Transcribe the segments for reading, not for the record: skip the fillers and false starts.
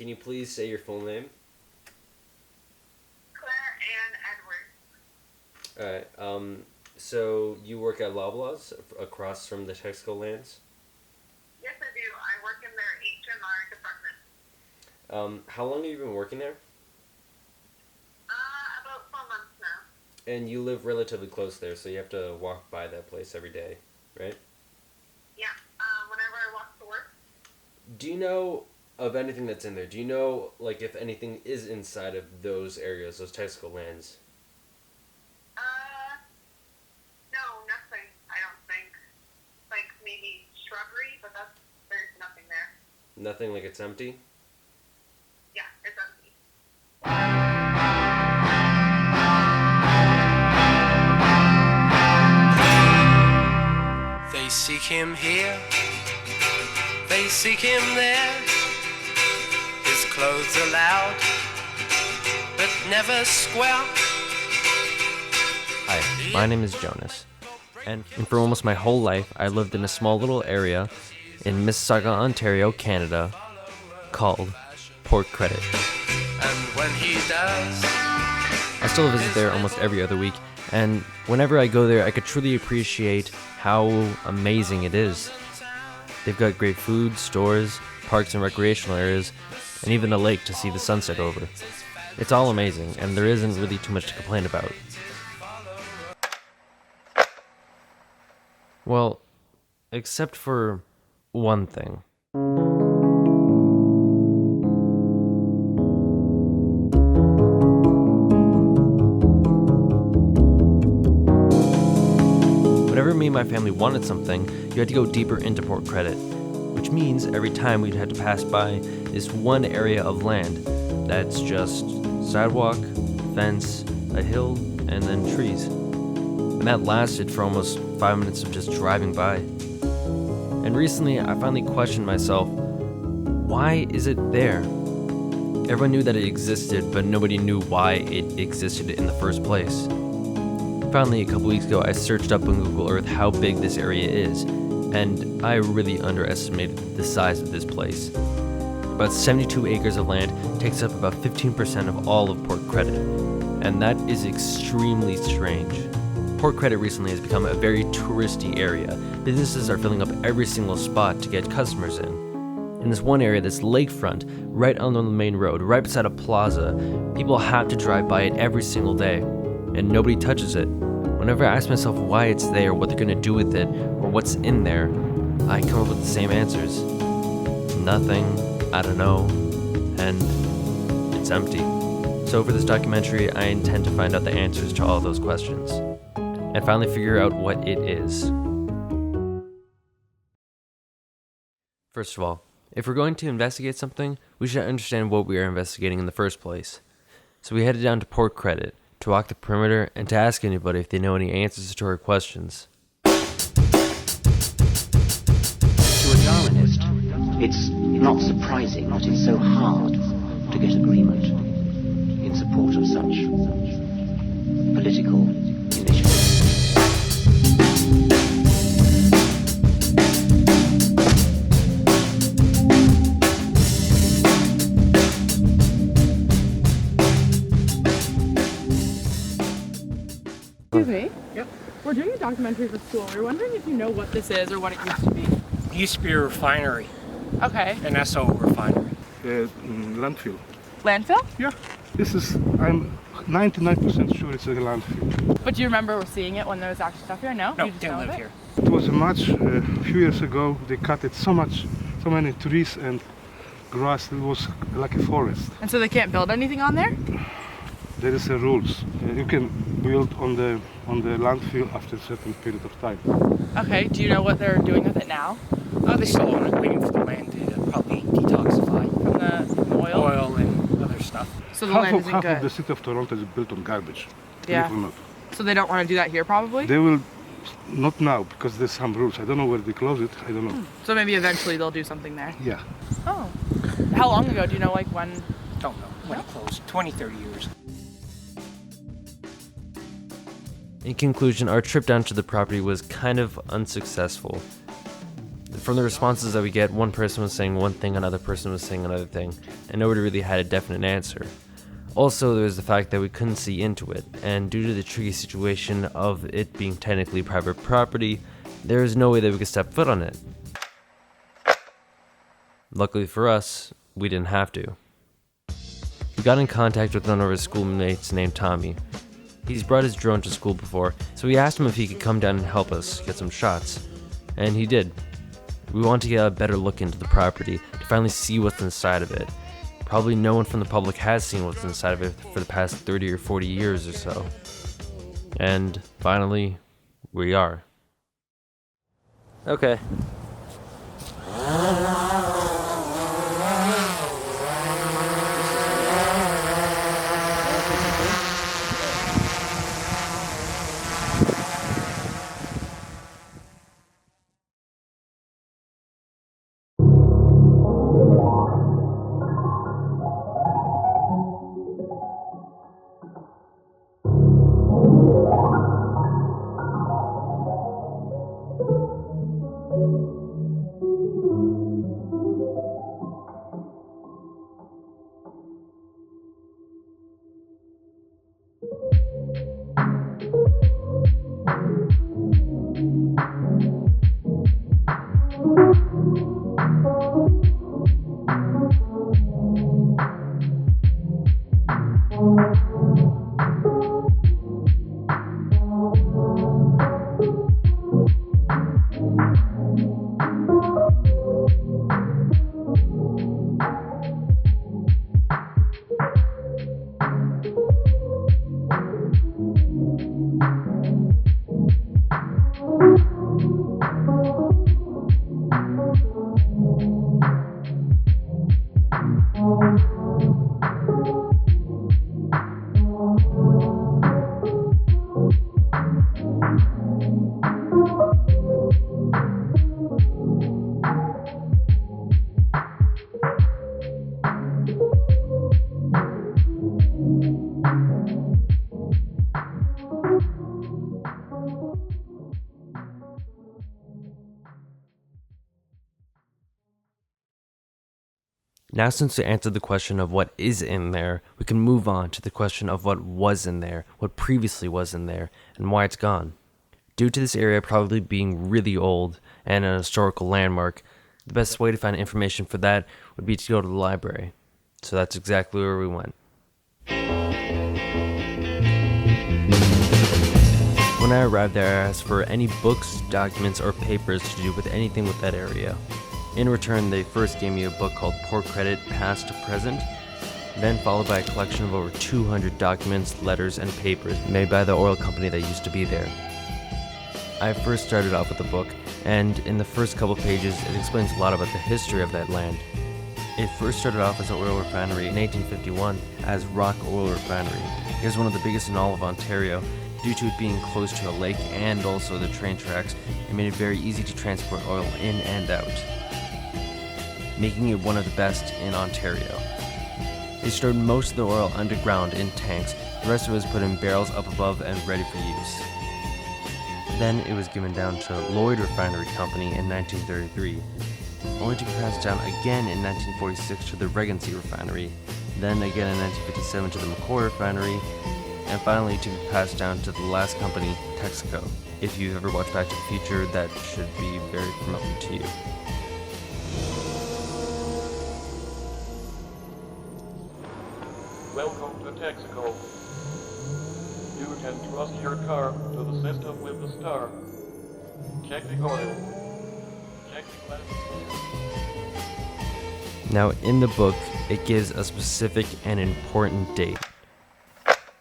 can you please say your full name? Claire Ann Edwards. Alright, so you work at Loblaws across from the Texaco lands? Yes, I do. I work in their HMR department. How long have you been working there? About 4 months now. And you live relatively close there, so you have to walk by that place every day, right? Yeah, whenever I walk to work. Do you know of anything that's in there? Do you know, like, if anything is inside of those areas, those Texaco lands? No, nothing, I don't think. Like, maybe shrubbery, but there's nothing there. Nothing, like it's empty? Yeah, it's empty. They seek him here, they seek him there. His clothes are loud, but never square. Hi, my name is Jonas, and for almost my whole life I lived in a small little area in Mississauga, Ontario, Canada, called Port Credit. And when he does, I still visit there almost every other week, and whenever I go there I could truly appreciate how amazing it is. They've got great food, stores, parks and recreational areas, and even a lake to see the sunset over. It's all amazing, and there isn't really too much to complain about. Well, except for one thing. Whenever me and my family wanted something, you had to go deeper into Port Credit, which means every time we'd have to pass by this one area of land that's just sidewalk, fence, a hill, and then trees. And that lasted for almost 5 minutes of just driving by. And recently, I finally questioned myself, why is it there? Everyone knew that it existed, but nobody knew why it existed in the first place. Finally, a couple weeks ago, I searched up on Google Earth how big this area is, and I really underestimated the size of this place. About 72 acres of land takes up about 15% of all of Port Credit, and that is extremely strange. Port Credit recently has become a very touristy area. Businesses are filling up every single spot to get customers in. In this one area that's lakefront, right on the main road, right beside a plaza, people have to drive by it every single day, and nobody touches it. Whenever I ask myself why it's there, what they're going to do with it, or what's in there, I come up with the same answers. Nothing, I don't know, and it's empty. So for this documentary, I intend to find out the answers to all those questions, and finally figure out what it is. First of all, if we're going to investigate something, we should understand what we are investigating in the first place. So we headed down to Port Credit to walk the perimeter and to ask anybody if they know any answers to our questions. To a Darwinist, it's not surprising that it's so hard to get agreement in support of such political initiatives. Excuse me? Yep. We're doing a documentary for school. We're wondering if you know what this is or what it used to be. It used to be a refinery, Okay. an SO refinery. Landfill. Landfill? Yeah, I'm 99% sure it's a landfill. But do you remember seeing it when there was actually stuff here? No? No, You just didn't know of live it? here. It was a few years ago, they cut it so many trees and grass, it was like a forest. And so they can't build anything on there? There is a rules. You can build on the landfill after a certain period of time. Okay. Do you know what they're doing with it now? They still own it, waiting for the land to probably detoxify From the oil? oil and other stuff. So the land isn't Half good. of the city of Toronto is built on garbage. Yeah. Believe it or not. So they don't want to do that here probably? They will, not now, because there's some rules. I don't know where they close it, I don't know. So maybe eventually they'll do something there. Yeah. Oh. How long ago? Do you know like when? Don't know when it closed. 20, 30 years. In conclusion, our trip down to the property was kind of unsuccessful. From the responses that we get, one person was saying one thing, another person was saying another thing, and nobody really had a definite answer. Also, there was the fact that we couldn't see into it, and due to the tricky situation of it being technically private property, there was no way that we could step foot on it. Luckily for us, we didn't have to. We got in contact with one of our schoolmates named Tommy. He's brought his drone to school before, so we asked him if he could come down and help us get some shots. And he did. We wanted to get a better look into the property, to finally see what's inside of it. Probably no one from the public has seen what's inside of it for the past 30 or 40 years or so. And finally, we are. Okay. Now, since we answered the question of what is in there, we can move on to the question of what was in there, what previously was in there, and why it's gone. Due to this area probably being really old and an historical landmark, the best way to find information for that would be to go to the library. So that's exactly where we went. When I arrived there, I asked for any books, documents, or papers to do with anything with that area. In return, they first gave me a book called Port Credit Past to Present, then followed by a collection of over 200 documents, letters, and papers made by the oil company that used to be there. I first started off with the book, and in the first couple pages, it explains a lot about the history of that land. It first started off as an oil refinery in 1851 as Rock Oil Refinery. It was one of the biggest in all of Ontario. Due to it being close to a lake and also the train tracks, it made it very easy to transport oil in and out, making it one of the best in Ontario. They stored most of the oil underground in tanks, the rest of it was put in barrels up above and ready for use. Then it was given down to Lloyd Refinery Company in 1933, only to be passed down again in 1946 to the Regency Refinery, then again in 1957 to the McCoy Refinery, and finally to be passed down to the last company, Texaco. If you've ever watched Back to the Future, that should be very familiar to you. Welcome to Texaco. You can trust your car to the system with the star. Check the oil. Check the glass. Now, in the book, it gives a specific and important date.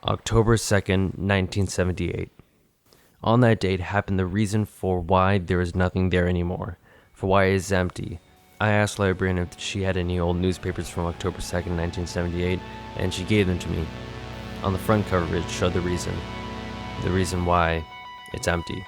October 2nd, 1978. On that date happened the reason for why there is nothing there anymore, for why it is empty. I asked the librarian if she had any old newspapers from October 2nd, 1978, and she gave them to me. On the front cover, it showed the reason why it's empty.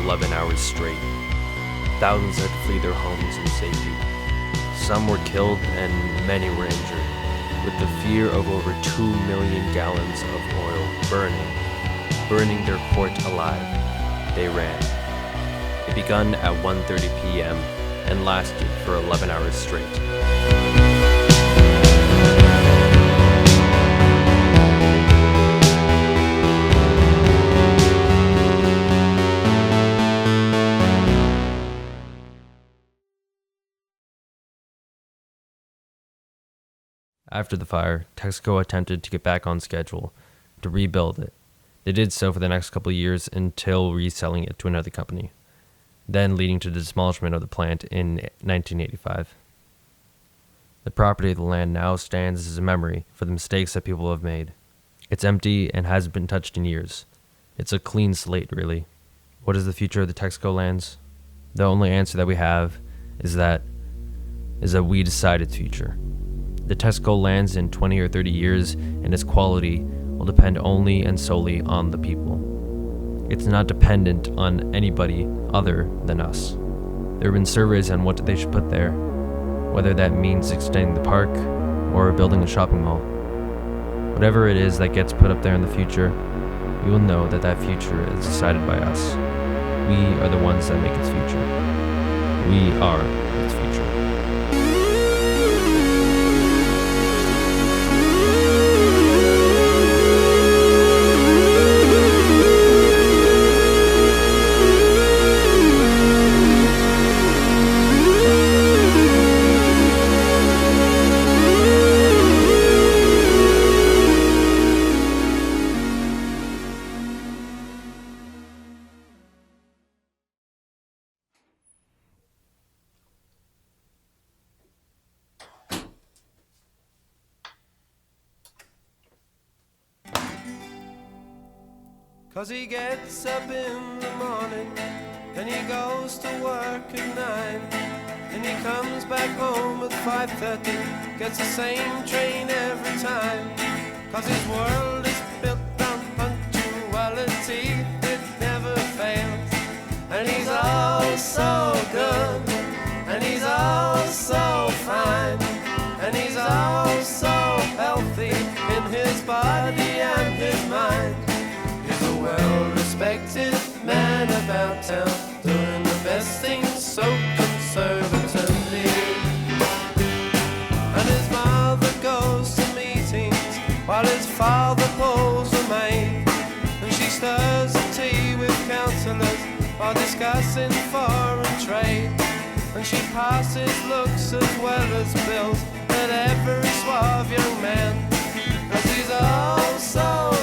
11 hours straight. Thousands had to flee their homes in safety. Some were killed and many were injured, with the fear of over 2 million gallons of oil burning their port alive. They ran. It began at 1:30 p.m. and lasted for 11 hours straight. After the fire, Texaco attempted to get back on schedule to rebuild it. They did so for the next couple of years until reselling it to another company, then leading to the demolishment of the plant in 1985. The property of the land now stands as a memory for the mistakes that people have made. It's empty and hasn't been touched in years. It's a clean slate, really. What is the future of the Texaco lands? The only answer that we have is that we decide its future. The Texaco lands in 20 or 30 years, and its quality will depend only and solely on the people. It's not dependent on anybody other than us. There have been surveys on what they should put there, whether that means extending the park or building a shopping mall. Whatever it is that gets put up there in the future, we will know that that future is decided by us. We are the ones that make its future. We are its future. Cause he gets up in the morning and he goes to work at 9 and he comes back home at 5:30, gets the same train every time. Cause his world is built on punctuality, it never fails. And he's all so good, and he's all so fine, and he's all so healthy in his body and his mind. He's a well-respected man about town, doing the best things so conservatively. And his mother goes to meetings while his father pulls a maid, and she stirs the tea with counsellors while discussing foreign trade. And she passes looks as well as bills at every suave young man, 'cause he's all so